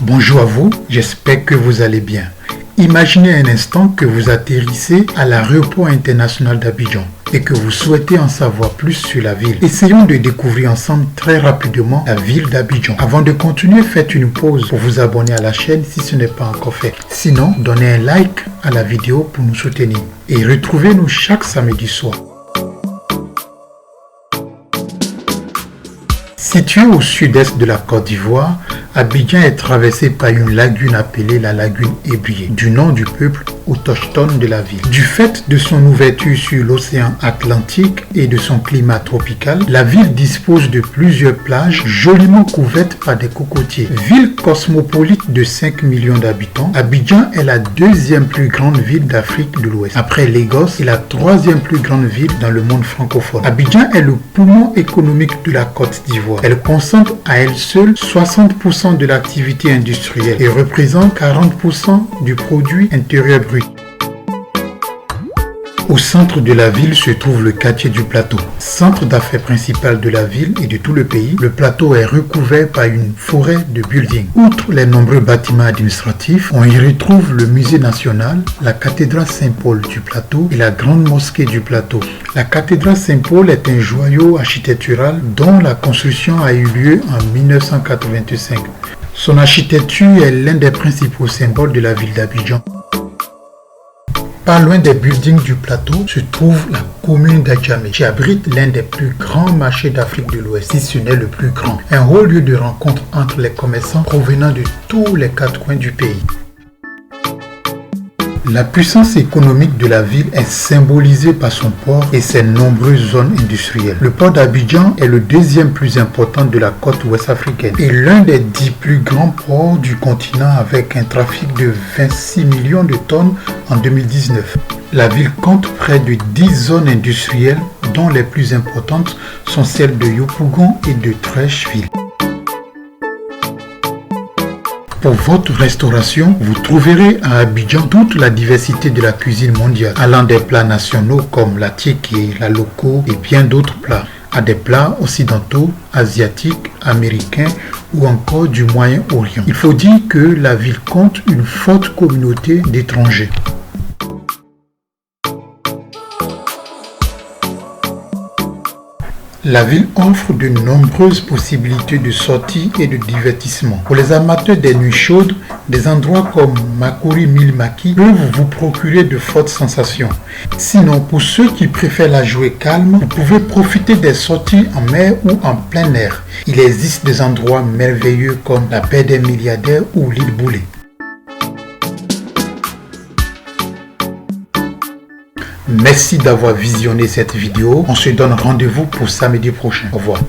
Bonjour à vous, j'espère que vous allez bien. Imaginez un instant que vous atterrissez à l'aéroport international d'Abidjan et que vous souhaitez en savoir plus sur la ville. Essayons de découvrir ensemble très rapidement la ville d'Abidjan. Avant de continuer, faites une pause pour vous abonner à la chaîne si ce n'est pas encore fait. Sinon, donnez un like à la vidéo pour nous soutenir et retrouvez-nous chaque samedi soir. Situé au sud-est de la Côte d'Ivoire, Abidjan est traversé par une lagune appelée la lagune Ébrié, du nom du peuple autochtone de la ville. Du fait de son ouverture sur l'océan Atlantique et de son climat tropical, la ville dispose de plusieurs plages joliment couvertes par des cocotiers. Ville cosmopolite de 5 millions d'habitants, Abidjan est la deuxième plus grande ville d'Afrique de l'Ouest, après Lagos et la troisième plus grande ville dans le monde francophone. Abidjan est le poumon économique de la Côte d'Ivoire. Elle concentre à elle seule 60% de l'activité industrielle et représente 40% du produit intérieur brut. Au centre de la ville se trouve le quartier du Plateau. Centre d'affaires principal de la ville et de tout le pays, le plateau est recouvert par une forêt de buildings. Outre les nombreux bâtiments administratifs, on y retrouve le musée national, la cathédrale Saint-Paul du Plateau et la grande mosquée du Plateau. La cathédrale Saint-Paul est un joyau architectural dont la construction a eu lieu en 1985. Son architecture est l'un des principaux symboles de la ville d'Abidjan. Pas loin des buildings du plateau se trouve la commune d'Adjamé, qui abrite l'un des plus grands marchés d'Afrique de l'Ouest, si ce n'est le plus grand. Un haut lieu de rencontre entre les commerçants provenant de tous les quatre coins du pays. La puissance économique de la ville est symbolisée par son port et ses nombreuses zones industrielles. Le port d'Abidjan est le deuxième plus important de la côte ouest africaine et l'un des 10 plus grands ports du continent avec un trafic de 26 millions de tonnes en 2019. La ville compte près de 10 zones industrielles dont les plus importantes sont celles de Yopougon et de Treichville. Pour votre restauration, vous trouverez à Abidjan toute la diversité de la cuisine mondiale, allant des plats nationaux comme la tiéké, la loko et bien d'autres plats, à des plats occidentaux, asiatiques, américains ou encore du Moyen-Orient. Il faut dire que la ville compte une forte communauté d'étrangers. La ville offre de nombreuses possibilités de sorties et de divertissement. Pour les amateurs des nuits chaudes, des endroits comme Makori Milmaki peuvent vous procurer de fortes sensations. Sinon, pour ceux qui préfèrent la journée calme, vous pouvez profiter des sorties en mer ou en plein air. Il existe des endroits merveilleux comme la baie des Milliardaires ou l'île Boulé. Merci d'avoir visionné cette vidéo. On se donne rendez-vous pour samedi prochain. Au revoir.